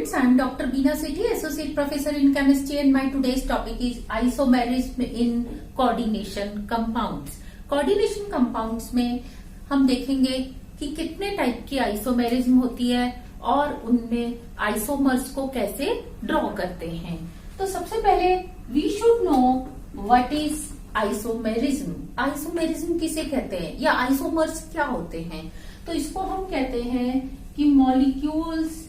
students, I am Dr. Beena Sethi, Associate Professor in Chemistry, and my today's topic is isomerism in coordination compounds. Coordination compounds में हम देखेंगे कि कितने type की isomerism होती है और उनमें आइसोमर्स को कैसे ड्रॉ करते हैं। तो सबसे पहले we should know what is isomerism. Isomerism किसे कहते हैं या आइसोमर्स क्या होते हैं? तो इसको हम कहते हैं कि molecules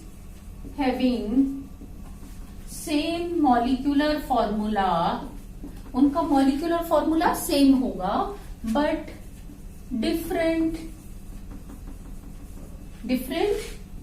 having same molecular formula, उनका मॉलिक्यूलर फॉर्मूला सेम होगा but different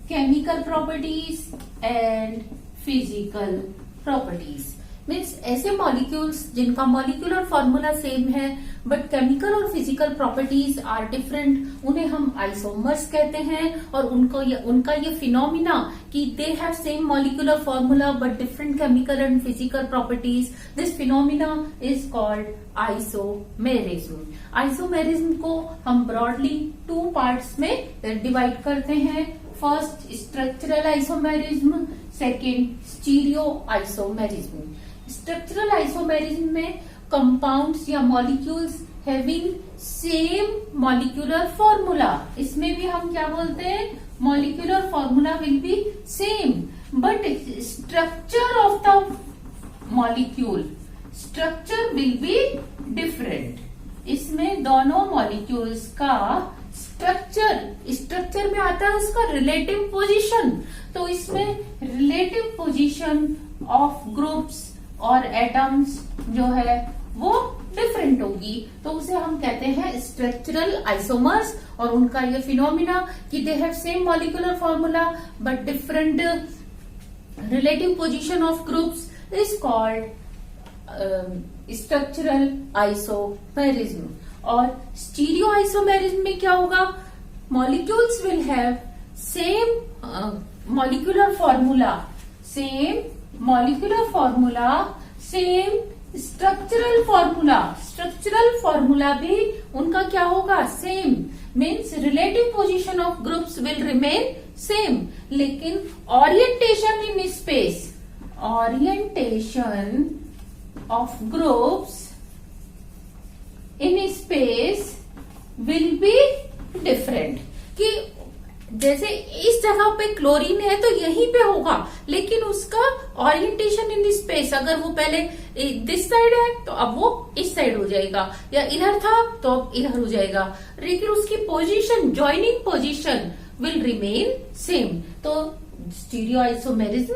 chemical properties and physical properties. Means ऐसे मॉलिक्यूल्स जिनका मॉलिक्यूलर फॉर्मूला सेम है बट केमिकल और फिजिकल प्रॉपर्टीज आर डिफरेंट, उन्हें हम आइसोमर्स कहते हैं। और उनका ये फिनोमिना कि they have same molecular formula but different chemical and physical properties, this phenomena is called isomerism. Isomerism को हम ब्रॉडली टू पार्ट्स में डिवाइड करते हैं। First structural isomerism, second stereo isomerism. Structural isomerism में कंपाउंड्स या molecules having same molecular formula, इसमें भी हम क्या बोलते हैं, molecular formula will be same but structure of the molecule, structure will be different. इसमें दोनों मॉलिक्यूल्स का स्ट्रक्चर में आता है उसका रिलेटिव पोजीशन। तो इसमें रिलेटिव पोजीशन ऑफ ग्रुप्स और एटम्स जो है वो डिफरेंट होगी, तो उसे हम कहते हैं स्ट्रक्चरल आइसोमर्स। और उनका ये फिनोमिना कि they have same molecular formula but different relative position of groups is called structural isomerism. और स्टीरियो आइसोमेरिज्म में क्या होगा, molecules will have same molecular formula, same structural formula भी उनका क्या होगा, same. Means relative position of groups will remain same, लेकिन orientation in space, orientation of groups in space will be different. कि जैसे इस जगह पे क्लोरीन है तो यहीं पे होगा, लेकिन उसका ओरिएंटेशन इन स्पेस, अगर वो पहले दिस साइड है तो अब वो इस साइड हो जाएगा, या इधर था तो अब इधर हो जाएगा, लेकिन उसकी position, joining position will remain same. तो स्टीरियो आइसोमेरिज्म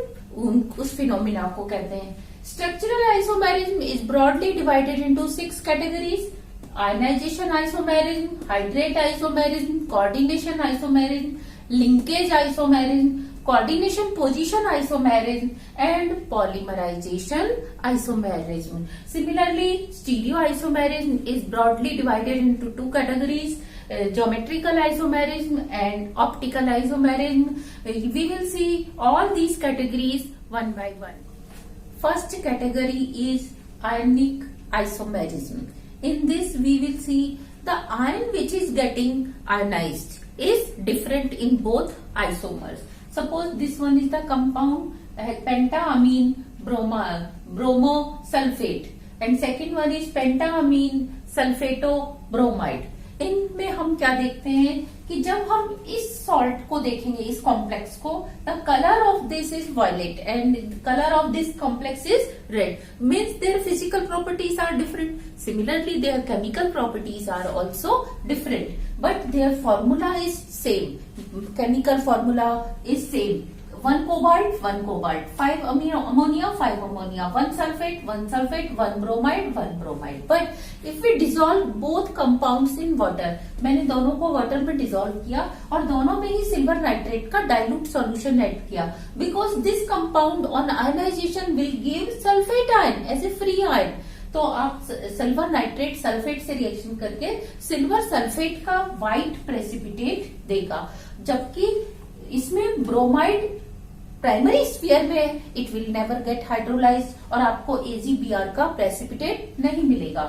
उस फिनोमिना को कहते हैं। Structural isomerism is broadly divided into 6 categories: ionisation isomerism, hydrate isomerism, coordination isomerism, linkage isomerism, coordination position isomerism and polymerisation isomerism. Similarly, stereo isomerism is broadly divided into 2 categories: geometrical isomerism and optical isomerism. We will see all these categories one by one. First category is ionic isomerism. In this we will see the ion which is getting ionized is different in both isomers. Suppose this one is the compound pentaamine bromosulfate and second one is pentaamine sulfatobromide. इनमें हम क्या देखते हैं कि जब हम इस salt को देखेंगे, इस कॉम्प्लेक्स को, the colour of this is violet and colour of this complex is red. Means their physical properties are different, similarly their chemical properties are also different but their formula is same, chemical formula is same. 1 cobalt, 1 cobalt, 5 ammonia, 5 ammonia, 1 sulfate, 1 sulfate, 1 bromide, 1 bromide. But if we dissolve both compounds in water, मैंने दोनों को water में dissolve किया और दोनों में ही silver nitrate का डाइल्यूट सॉल्यूशन ऐड किया, because this compound on ionisation will give sulphate ion as a free ion. तो आप सिल्वर नाइट्रेट सल्फेट से रिएक्शन करके सिल्वर सल्फेट का व्हाइट प्रेसिपिटेट देगा, जबकि इसमें ब्रोमाइड प्राइमरी स्फीयर में it will never get hydrolysed और आपको AgBr का प्रेसिपिटेट नहीं मिलेगा।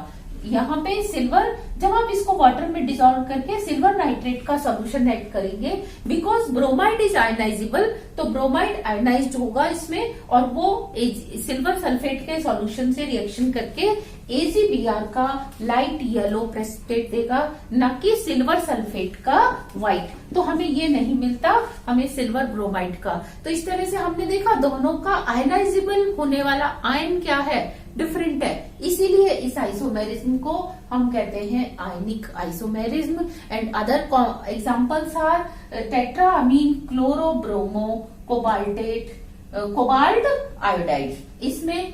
यहाँ पे सिल्वर, जब आप इसको वाटर में डिसॉल्व करके सिल्वर नाइट्रेट का सॉल्यूशन ऐड करेंगे, बिकॉज ब्रोमाइड इज आयनाइजेबल, तो ब्रोमाइड आयनाइज्ड होगा इसमें और वो सिल्वर सल्फेट के सॉल्यूशन से रिएक्शन करके AgBr का लाइट येलो प्रेसिपिटेट देगा, न कि सिल्वर सल्फेट का व्हाइट। तो हमें ये नहीं मिलता, हमें सिल्वर ब्रोमाइड का। तो इस तरह से हमने देखा दोनों का आयनाइजेबल होने वाला आयन क्या है, डिफरेंट है, इसीलिए इस आइसोमेरिज्म को हम कहते हैं ionic isomerism. And other examples are tetraammine chlorobromo cobaltate, cobalt iodide, इसमें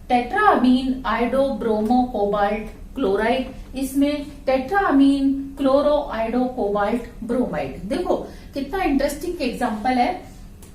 tetraammine iodo bromo cobalt chloride, इसमें tetraammine chloro iodo cobalt bromide. देखो कितना इंटरेस्टिंग एग्जांपल है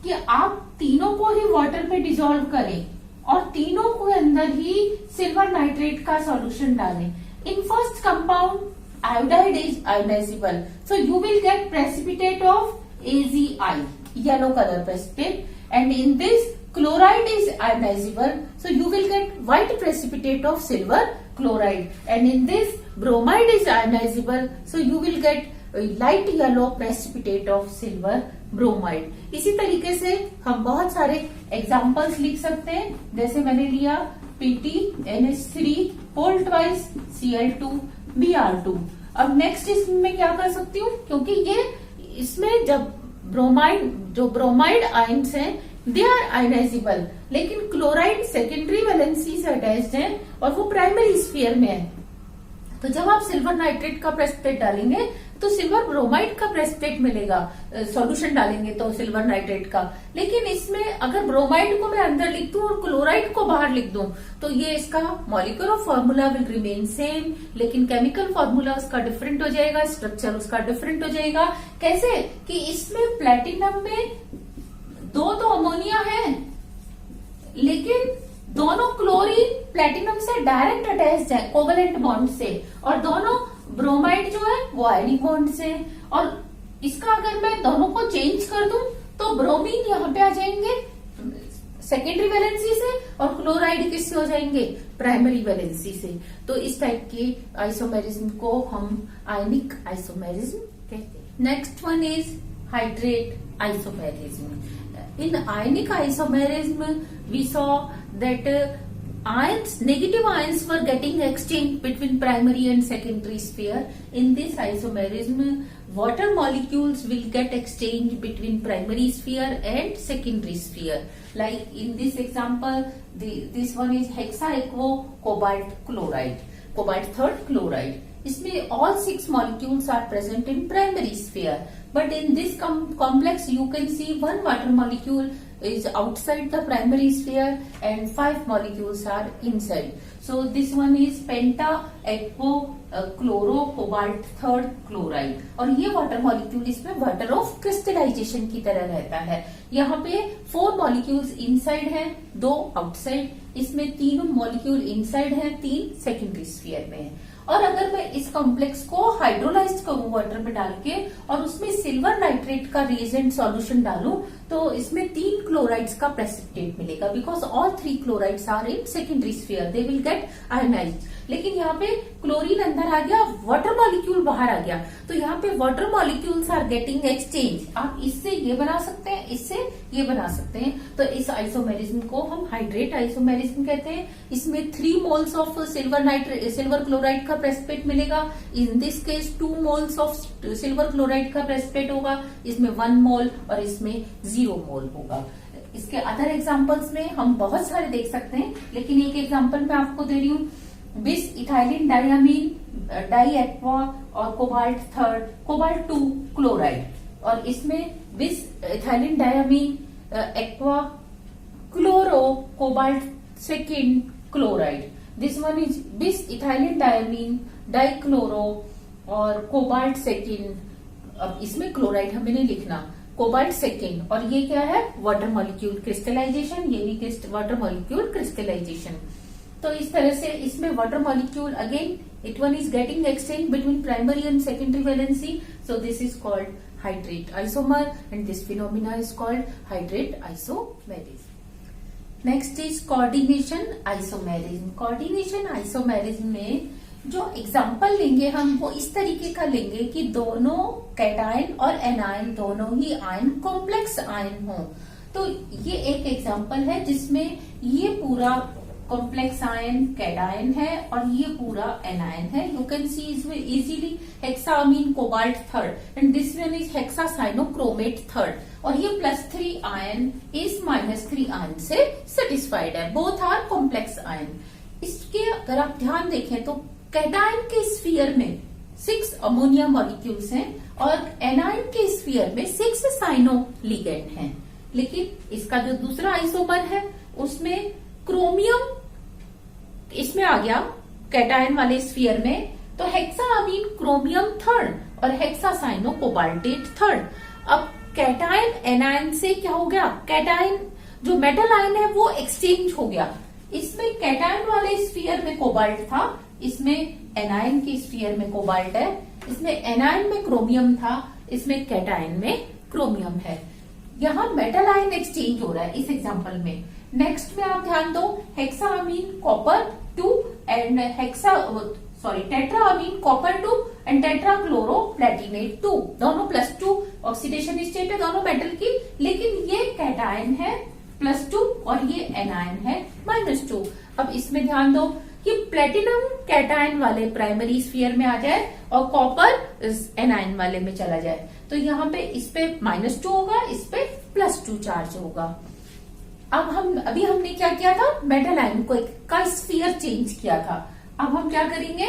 कि आप तीनों को ही वाटर में डिसॉल्व करें और तीनों के अंदर ही सिल्वर नाइट्रेट का सॉल्यूशन डालें। In first compound iodide is ionisable, so you will get precipitate of AgI, yellow color precipitate, and in this chloride is ionizable, so you will get white precipitate of silver chloride, and in this bromide is ionizable, so you will get light yellow precipitate of silver bromide। इसी तरीके से हम बहुत सारे examples लिख सकते हैं, जैसे मैंने लिया PtNH3 whole twice Cl2 Br2। अब नेक्स्ट इसमें क्या कर सकती हूँ, क्योंकि ये इसमें जब ब्रोमाइड आयन्स हैं दे आर आयनाइजेबल, लेकिन क्लोराइड सेकेंडरी वैलेंसी से अटैच्ड है और वो प्राइमरी स्फीयर में है। तो जब आप सिल्वर नाइट्रेट का प्रेसिपिटेट डालेंगे तो सिल्वर ब्रोमाइड का प्रेसिपिटेट मिलेगा, सॉल्यूशन डालेंगे तो सिल्वर नाइट्रेट का। लेकिन इसमें अगर ब्रोमाइड को मैं अंदर लिख दूं और क्लोराइड को बाहर लिख दूं तो ये इसका molecular formula will remain same, लेकिन केमिकल फॉर्मूला उसका डिफरेंट हो जाएगा, स्ट्रक्चर उसका डिफरेंट हो जाएगा। कैसे कि इसमें प्लेटिनम में दो तो अमोनिया है, लेकिन दोनों क्लोरीन प्लेटिनम से डायरेक्ट अटैच्ड है कोवेलेंट बॉन्ड से, और दोनों ब्रोमाइड जो है वो आयनिक बॉन्ड से। और इसका अगर मैं दोनों को चेंज कर दूं तो ब्रोमीन यहाँ पे आ जाएंगे सेकेंडरी वैलेंसी से और क्लोराइड किससे हो जाएंगे, प्राइमरी वैलेंसी से। तो इस टाइप की आइसोमेरिज्म को हम आयनिक आइसोमेरिज्म कहते हैं। Next one is hydrate isomerism. In ionic isomerism, we saw that negative ions were getting exchanged between primary and secondary sphere. In this isomerism, water molecules will get exchanged between primary sphere and secondary sphere. Like in this example, this one is hexaequo cobalt chloride, cobalt third chloride. इसमें all 6 molecules are present in primary sphere, but in this complex you can see one water molecule is outside the primary sphere and 5 molecules are inside. So this one is penta aquo chloro cobalt third chloride, और ये water molecule इसमें water of crystallization की तरह रहता है। यहाँ पे 4 molecules inside हैं, 2 आउटसाइड। इसमें 3 मॉलिक्यूल इनसाइड हैं, 3 सेकेंडरी स्फीयर में है। और अगर मैं इस कॉम्प्लेक्स को हाइड्रोलाइज करूं वाटर में डाल के और उसमें सिल्वर नाइट्रेट का रिएजेंट सॉल्यूशन डालूं तो इसमें 3 क्लोराइड्स का प्रेसिपिटेट मिलेगा, because all 3 chlorides are in secondary sphere, they will get ionised. लेकिन यहाँ पे क्लोरीन अंदर आ गया, वाटर मॉलिक्यूल बाहर आ गया, तो यहाँ पे water molecules are getting exchange. आप इससे ये बना सकते हैं, इससे ये बना सकते हैं। तो इस आइसोमेरिज्म को हम हाइड्रेट आइसोमेरिज्म कहते हैं। इसमें 3 मोल्स ऑफ सिल्वर क्लोराइड का प्रेसिपिटेट मिलेगा। In this case 2 moles of silver chloride का प्रेसिपिटेट होगा, इसमें 1 मोल और इसमें 0 मोल होगा। इसके अदर एग्जाम्पल्स में हम बहुत सारे देख सकते हैं, लेकिन एक एग्जाम्पल मैं आपको दे रही हूँ, बिस इथाइलिन डायमीन डाई एक्वा और कोबाल्ट थर्ड कोबाल्ट 2 क्लोराइड, और इसमें बिस ethylene diamine aqua chloro cobalt second chloride. This one is बिस इथाइलिन डायमीन डाई क्लोरो और कोबाल्ट सेकेंड। अब इसमें क्लोराइड हमें नहीं लिखना, कोबाल्ट सेकेंड, और ये क्या है, वाटर मॉलिक्यूल क्रिस्टलाइजेशन, ये भी वाटर मॉलिक्यूल क्रिस्टलाइजेशन। तो इस तरह से इसमें water molecule again it one is getting exchange between primary and secondary valency, so this is called hydrate isomer and this phenomena is called hydrate isomerism. Next is coordination isomerism. Coordination isomerism में जो example लेंगे हम वो इस तरीके का लेंगे कि दोनों कैटायन और एनायन दोनों ही आयन कॉम्प्लेक्स आयन हो। तो ये एक एग्जाम्पल है जिसमें ये पूरा कॉम्प्लेक्स आयन कैटायन है और ये पूरा एनायन है। You can see easily hexammine cobalt third and this one is hexacyanochromate third और ये +3 आयन इस -3 आयन से सेटिस्फाइड है। Both are complex ion. इसके अगर आप ध्यान देखें तो कैटायन के स्फीयर में 6 अमोनिया मॉलिक्यूल्स हैं और एनायन के स्फीयर में 6 साइनो लिगेंड हैं। लेकिन इसका जो दूसरा आइसोमर है उसमें क्रोमियम इसमें आ गया कैटायन वाले स्फीयर में, तो हेक्साअमीन क्रोमियम थर्ड और हेक्सासाइनो कोबाल्टेट थर्ड। अब कैटायन एनायन से क्या हो गया, कैटायन जो मेटल आयन है वो एक्सचेंज हो गया। इसमें कैटायन वाले स्फीयर में कोबाल्ट था, इसमें एनायन के स्फीयर में कोबाल्ट है, इसमें एनायन में क्रोमियम था, इसमें कैटायन में क्रोमियम है। यहाँ मेटल आयन एक्सचेंज हो रहा है इस एग्जांपल में। नेक्स्ट में आप ध्यान दो, hexaammine copper 2 and tetraammine copper 2 and tetrachloro platinate 2, दोनों +2 ऑक्सीडेशन स्टेट है दोनों मेटल की, लेकिन ये कैटायन है +2 और ये एनायन है -2। अब इसमें ध्यान दो कि प्लेटिनम कैटायन वाले प्राइमरी स्फीयर में आ जाए और कॉपर एनायन वाले में चला जाए, तो यहाँ पे इस पे -2 होगा, इस पे +2 चार्ज होगा। अब अभी हमने क्या किया था, मेटल आयन का स्फीयर चेंज किया था। अब हम क्या करेंगे,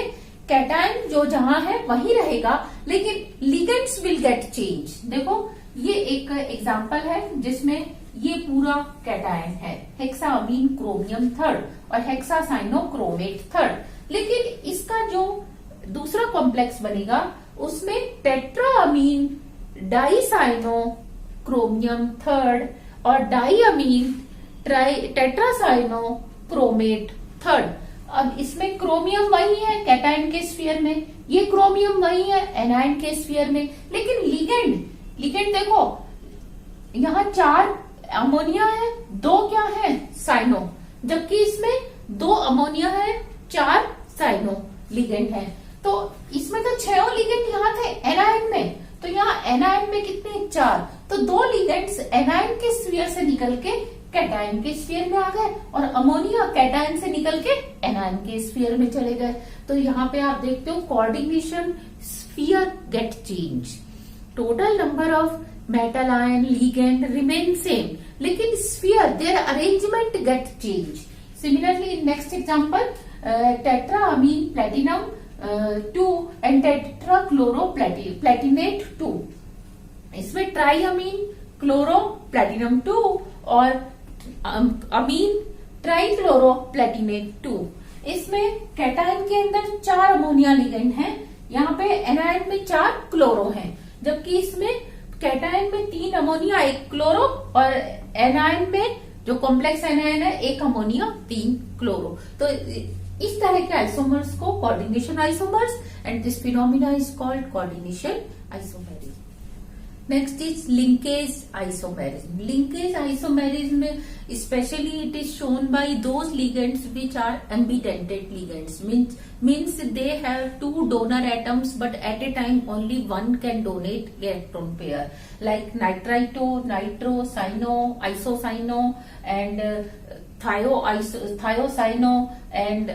कैटायन जो जहां है वही रहेगा लेकिन लिगेंड्स विल गेट चेंज। देखो ये एक एग्जांपल है जिसमें ये पूरा कैटायन है, हेक्साअमीन क्रोमियम थर्ड और हेक्सासाइनोक्रोमेट थर्ड, लेकिन इसका जो दूसरा कॉम्प्लेक्स बनेगा उसमें टेट्राअमीन डाइसाइनो क्रोमियम थर्ड और डाइअमीन टेट्रासाइनो क्रोमेट थर्ड। अब इसमें क्रोमियम वही है कैटायन के स्फीयर में, ये क्रोमियम वही है एनायन के स्फीयर में, लेकिन लिगेंड देखो यहाँ 4 अमोनिया है, 2 क्या है साइनो, जबकि इसमें 2 अमोनिया है 4 साइनो लिगेंड है। तो इसमें तो 6 लिगेंड यहाँ थे एनायन में, तो यहाँ एनायन में कितने 4, तो 2 लिगेंड्स एनायन के स्फीयर से निकल के कैटायन के स्फीयर में आ गए और अमोनिया कैटायन से निकल के एनायन के स्फीयर में चले गए। तो यहाँ पे आप देखते हो coordination sphere get change. Total number of metal ion ligand remain same, लेकिन sphere their arrangement get change. Similarly in next example tetraammine platinum 2 and tetrachloro platinate 2, इसमें ट्राइअमीन क्लोरो प्लेटिनम 2 और अमीन ट्राइक्लोरो प्लेटिनेट 2। इसमें कैटायन के अंदर 4 ammonia ligand हैं, यहाँ पे anion में 4 क्लोरो हैं, जबकि इसमें कैटायन में 3 अमोनिया 1 क्लोरो और एनायन में जो कॉम्प्लेक्स एनायन है 1 अमोनिया 3 क्लोरो। तो इस तरह के आइसोमर्स को coordination isomers and this phenomena is called coordination isomerism. Next is linkage isomerism. Linkage isomerism, especially it is shown by those ligands which are ambidentate ligands. Means they have 2 donor atoms, but at a time only one can donate electron pair. Like nitrito, nitro, cyno, isocyano, and thiocyano and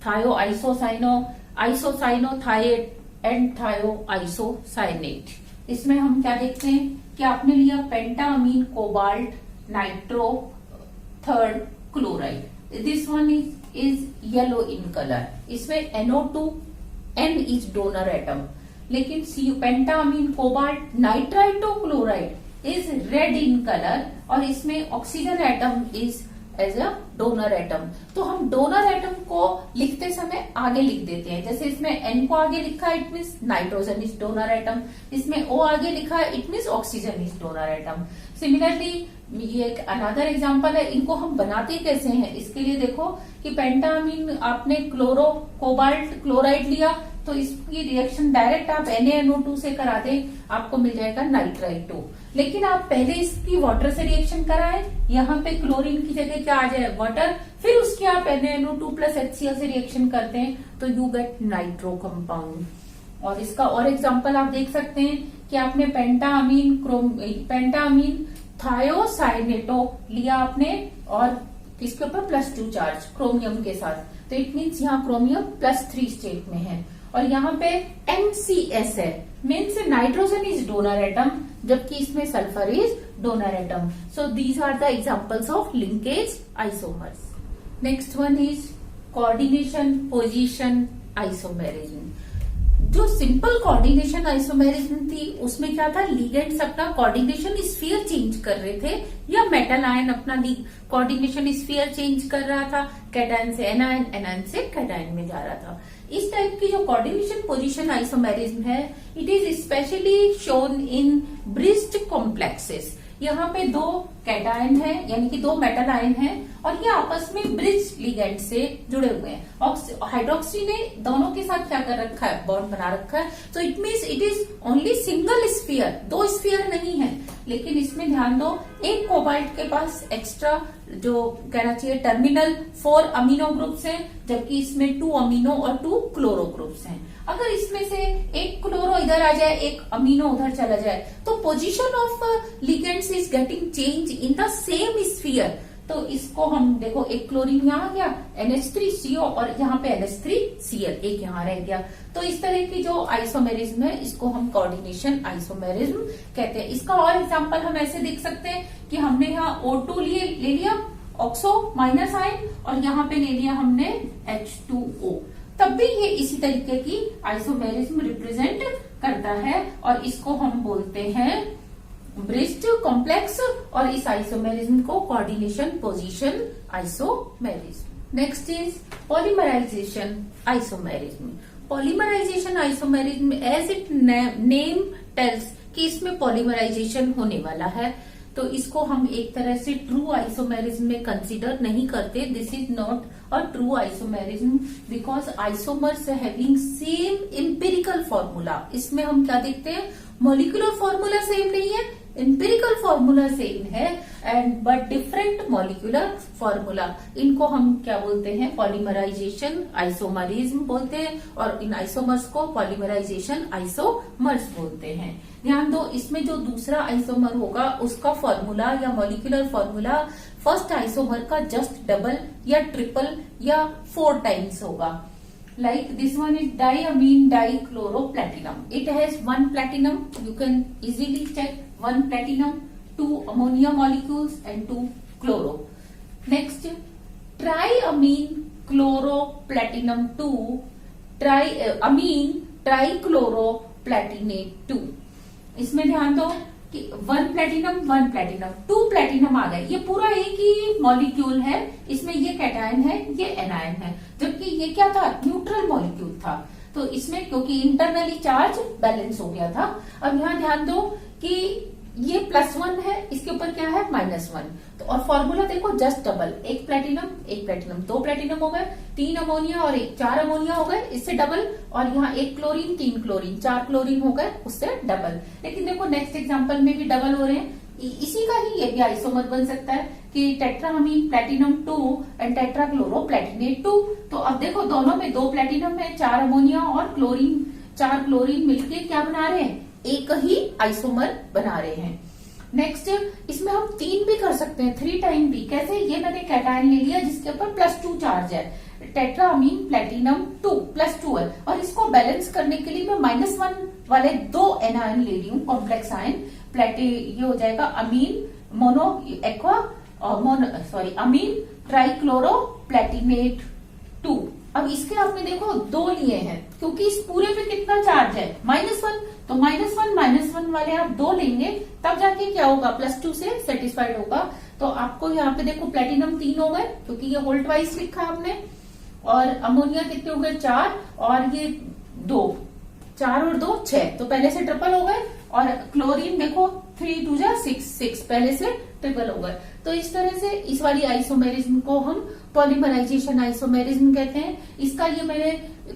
thioisocyano, isocyanothiate and thioisocyanate. इसमें हम क्या देखते हैं कि आपने लिया pentaammine cobalt nitro third chloride, this one is yellow in colour, इसमें NO2 N is donor atom, लेकिन pentaammine cobalt nitrito chloride is red in colour और इसमें oxygen atom is as a donor atom. तो हम donor atom को लिखते समय आगे लिख देते हैं, जैसे इसमें N को आगे लिखा है it means nitrogen is donor atom, इसमें O आगे लिखा है it means oxygen is donor atom. Similarly ये एक अनदर एग्जांपल है, इनको हम बनाते कैसे हैं, इसके लिए देखो कि पेंटाअमीन आपने क्लोरो कोबाल्ट क्लोराइड लिया तो इसकी रिएक्शन डायरेक्ट आप NaNO2 से करा दें, आपको मिल जाएगा नाइट्राइटो। लेकिन आप पहले इसकी वाटर से रिएक्शन कराएं, यहाँ पे क्लोरीन की जगह क्या आ जाए वाटर, फिर उसके आप NaNO2 प्लस HCl से रिएक्शन करते हैं तो यू गेट नाइट्रो कंपाउंड। और इसका और एग्जांपल आप देख सकते हैं कि आपने पेंटामीन थायोसाइनेटो लिया आपने और इसके ऊपर +2 चार्ज क्रोमियम के साथ, तो इट मीन्स यहाँ क्रोमियम +3 स्टेट में है। और यहाँ पे NCS है, means nitrogen is donor atom, जबकि इसमें sulphur is donor atom. So these are the examples of linkage isomers. Next one is coordination position isomerism. जो सिंपल कोऑर्डिनेशन आइसोमेरिज्म थी उसमें क्या था, लिगेंड्स अपना कोऑर्डिनेशन स्फीयर चेंज कर रहे थे या मेटल आयन अपना कोऑर्डिनेशन स्फीयर चेंज कर रहा था, कैटायन से एनायन, एनायन से कैटायन में जा रहा था। इस टाइप की जो कोऑर्डिनेशन पोजीशन आइसोमेरिज्म है, it is specially shown in breast complexes. यहाँ पे दो कैटायन है यानी कि दो मेटल आयन है और ये आपस में ब्रिज लिगेंड से जुड़े हुए हैं। हाइड्रोक्सी ने दोनों के साथ क्या कर रखा है, बॉन्ड बना रखा है। तो it means it is only single sphere, दो स्फीयर नहीं है। लेकिन इसमें ध्यान दो, एक कोबाल्ट के पास एक्स्ट्रा जो कहना चाहिए टर्मिनल 4 अमीनो ग्रुप्स हैं, जबकि इसमें 2 अमीनो और 2 क्लोरो ग्रुप्स हैं। अगर इसमें से एक क्लोरो इधर आ जाए, एक अमीनो उधर चला जाए, तो position of ligands is getting change in the same sphere. तो इसको हम देखो, एक क्लोरीन यहाँ आ गया NH3CO और यहाँ पे NH3Cl, एक यहाँ रह गया। तो इस तरह की जो आइसोमेरिज्म है इसको हम कोऑर्डिनेशन आइसोमेरिज्म कहते हैं। इसका और एग्जांपल हम ऐसे देख सकते हैं कि हमने यहाँ O2 ले लिया ऑक्सो माइनस आयन और यहाँ पे ले लिया हमने H2O, तब भी ये इसी तरीके की आइसोमेरिज्म रिप्रेजेंट करता है और इसको हम बोलते हैं ब्रिस्ट कॉम्प्लेक्स और इस आइसोमेरिज्म को coordination position isomerism. Next is polymerisation isomerism. Polymerisation isomerism as it name tells कि इसमें पॉलीमराइजेशन होने वाला है, तो इसको हम एक तरह से ट्रू आइसोमेरिज्म में कंसीडर नहीं करते। This is not a true isomerism because isomers having same empirical formula. इसमें हम क्या देखते हैं, मॉलिक्यूलर फॉर्मूला सेम नहीं है, एम्पिरिकल फॉर्मूला सेम है and but different molecular formula. इनको हम क्या बोलते हैं, पॉलीमराइजेशन आइसोमरिज्म बोलते हैं और इन आइसोमर्स को पॉलीमराइजेशन आइसोमर्स बोलते हैं। ध्यान दो, इसमें जो दूसरा आइसोमर होगा उसका फॉर्मूला या मॉलिक्यूलर फॉर्मूला फर्स्ट आइसोमर का जस्ट डबल या ट्रिपल या 4 टाइम्स होगा। Like this one is diamine dichloroplatinum. It has 1 platinum. You can easily check 1 platinum, 2 ammonia molecules and 2 chloro. Next, triamine chloroplatinum 2, amine trichloroplatinate 2. इसमें ध्यान दो कि 1 platinum 1 platinum 2 platinum आ गए। ये पूरा एक ही मॉलिक्यूल है, इसमें ये कैटायन है ये एनायन है, जबकि ये क्या था, न्यूट्रल मॉलिक्यूल था। तो इसमें क्योंकि इंटरनली चार्ज बैलेंस हो गया था। अब यहाँ ध्यान दो कि ये +1 है, इसके ऊपर क्या है -1। तो और फॉर्मूला देखो जस्ट डबल, एक प्लेटिनम 2 प्लेटिनम हो गए, 3 अमोनिया और 4 अमोनिया हो गए, इससे डबल। और यहाँ 1 क्लोरीन 3 क्लोरीन 4 क्लोरीन हो गए, उससे डबल। लेकिन देखो नेक्स्ट एग्जांपल में भी डबल हो रहे हैं। इसी का ही ये भी आइसोमर बन सकता है कि टेट्रामीन प्लेटिनम 2 एंड टेट्राक्लोरोप्लेटिनेट 2। तो अब देखो दोनों में 2 प्लेटिनम है, 4 अमोनिया और 4 क्लोरीन मिलके क्या बना रहे हैं, एक ही आइसोमर बना रहे हैं। नेक्स्ट, इसमें हम 3 भी कर सकते हैं, 3 टाइम भी। कैसे, ये मैंने कैटायन ले लिया जिसके ऊपर +2 चार्ज है, टेट्रामीन प्लेटिनम 2 +2 है, और इसको बैलेंस करने के लिए मैं -1 वाले 2 एनायन ले रही हूँ, कॉम्प्लेक्स आयन। ये हो जाएगा अमीन मोनो एक्वा अमीन ट्राइक्लोरोप्लेटिनेट 2। अब इसके आपने देखो 2 लिए हैं क्योंकि इस पूरे पे कितना चार्ज है, -1। तो -1 वाले आप 2 लेंगे तब जाके क्या होगा, +2 से सेटिस्फाइड होगा। तो आपको यहाँ पे देखो प्लेटिनम 3 हो गए क्योंकि ये होल्ट वाइज लिखा हमने, और अमोनिया कितने हो गए 4 और ये 2, 4 और 2 6, तो पहले से ट्रिपल हो गए। और क्लोरीन देखो 3 2 6 पहले से ट्रिपल हो गए। तो इस तरह से इस वाली आइसोमेरिज्म को हम पॉलीमराइजेशन आइसोमेरिज्म कहते हैं। इसका ये मैंने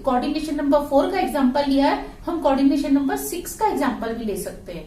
कोऑर्डिनेशन नंबर 4 का एग्जांपल लिया है, हम कोऑर्डिनेशन नंबर 6 का एग्जांपल भी ले सकते हैं।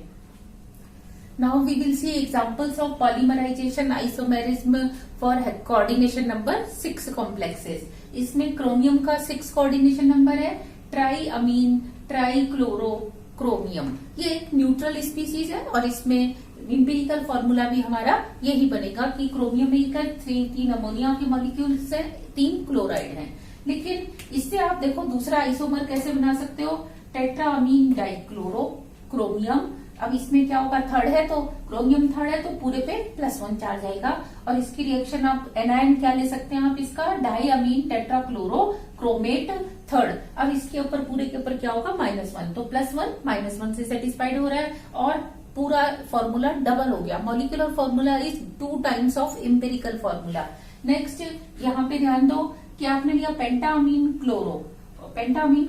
Now we will see examples of polymerization isomerism for coordination number 6 complexes. इसमें क्रोमियम का 6 कोऑर्डिनेशन नंबर है, ट्राईअमीन ट्राईक्लोरोक्रोमियम। ये एक न्यूट्रल स्पीसीज है और इसमें इंपेरिकल फॉर्मूला भी हमारा यही बनेगा कि क्रोमियम में 3 अमोनिया के मॉलिक्यूल्स है, 3 क्लोराइड हैं। लेकिन इससे आप देखो दूसरा आइसोमर कैसे बना सकते हो, टेट्राअमीन डाइक्लोरोक्रोमियम। अब इसमें क्या होगा, थर्ड है तो क्रोमियम थर्ड है तो पूरे पे +1 चार्ज आएगा और इसकी रिएक्शन आप एनायन क्या ले सकते हैं आप इसका, डाईअमीन टेट्राक्लोरोक्रोमेट थर्ड। अब इसके ऊपर पूरे के ऊपर क्या होगा, -1, तो +1 -1 से सेटिस्फाइड हो रहा है और पूरा फॉर्मूला डबल हो गया। Molecular formula is 2 times of empirical formula. Next यहाँ पे ध्यान दो कि आपने लिया पेंटाअमीन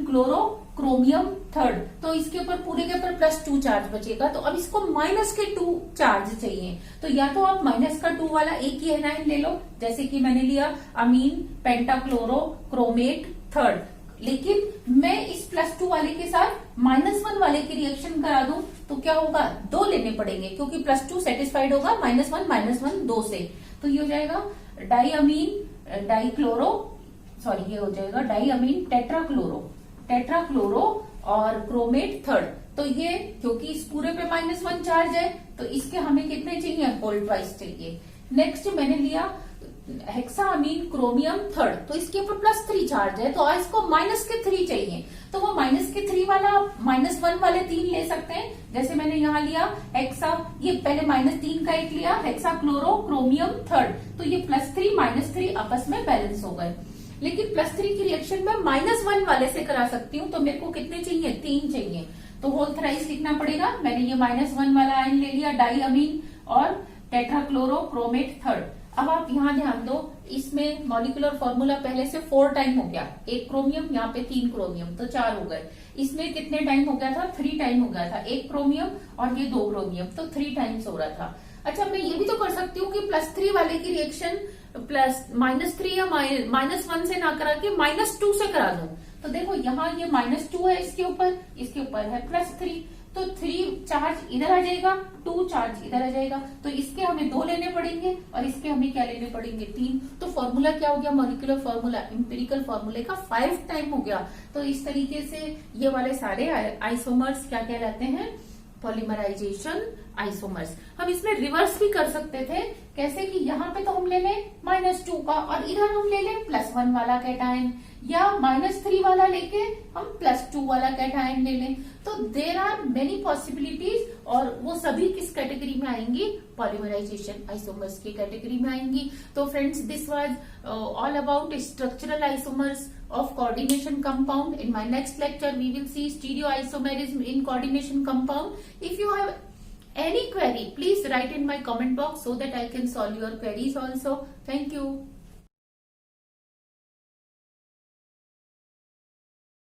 क्लोरो क्रोमियम थर्ड, तो इसके ऊपर पूरे के ऊपर +2 चार्ज बचेगा। तो अब इसको -2 चार्ज चाहिए, तो या तो आप -2 वाला एक ही एनायन ले लो, जैसे कि मैंने लिया अमीन पेंटाक्लोरो क्रोमेट थर्ड। लेकिन मैं इस +2 वाले के साथ -1 वाले की रिएक्शन करा दूं तो क्या होगा, 2 लेने पड़ेंगे क्योंकि +2 सेटिस्फाइड होगा -1 2 से। तो ये हो जाएगा डाईअमीन ये हो जाएगा डाईअमीन टेट्राक्लोरो और क्रोमेट थर्ड। तो ये क्योंकि इस पूरे पे -1 चार्ज है तो इसके हमें कितने चाहिए, होल ट्वाइस चाहिए। नेक्स्ट मैंने लिया हेक्साअमीन क्रोमियम थर्ड, तो इसके ऊपर +3 चार्ज है तो इसको -3 चाहिए। तो वो -3 वाला -1 वाले 3 ले सकते हैं, जैसे मैंने यहाँ लिया ये पहले -3 का एक लिया हेक्साक्लोरो क्रोमियम थर्ड, तो ये +3 -3 आपस में बैलेंस हो गए। लेकिन +3 की रिएक्शन में -1 वाले से करा सकती हूँ, तो मेरे को कितने चाहिए, 3 चाहिए। तो होल थ्राइस लिखना पड़ेगा। मैंने ये -1 वाला आयन ले लिया डाईअमीन और टेट्राक्लोरोक्रोमेट थर्ड। अब आप यहाँ ध्यान दो, इसमें मॉलिक्यूलर फॉर्मूला पहले से 4 टाइम हो गया, 1 क्रोमियम यहाँ पे 3 क्रोमियम, तो 4 हो गए। इसमें कितने टाइम हो गया था, 3 टाइम हो गया था, 1 क्रोमियम और ये 2 क्रोमियम, तो 3 टाइम्स हो रहा था। अच्छा, मैं ये भी तो कर सकती हूँ कि +3 वाले की रिएक्शन -3 या -1 से ना करा के -2 से करा दूं। तो देखो यहाँ ये -2 है, इसके ऊपर है +3, तो 3 चार्ज इधर आ जाएगा, 2 चार्ज इधर आ जाएगा, तो इसके हमें 2 लेने पड़ेंगे और इसके हमें क्या लेने पड़ेंगे, 3। तो फॉर्मूला क्या हो गया, मॉलिक्यूलर फॉर्मूला एम्पिरिकल फॉर्मूले का 5 टाइम हो गया। तो इस तरीके से ये वाले सारे आइसोमर्स क्या कहलाते हैं, पॉलीमराइजेशन आइसोमर्स। हम इसमें रिवर्स भी कर सकते थे, कैसे कि यहाँ पे तो हम ले लें -2 का और इधर हम ले लें +1 वाला कैटायन, या -3 वाला लेके हम +2 वाला कैटायन ले लें। तो देर आर मेनी पॉसिबिलिटीज, और वो सभी किस कैटेगरी में आएंगी, पॉलीमराइजेशन आइसोमर्स की कैटेगरी में आएंगी। तो friends, this was all about structural isomers of coordination compound. In my next lecture we will see stereoisomerism in coordination compound. If you have any query, please write in my comment box so that I can solve your queries also. Thank you.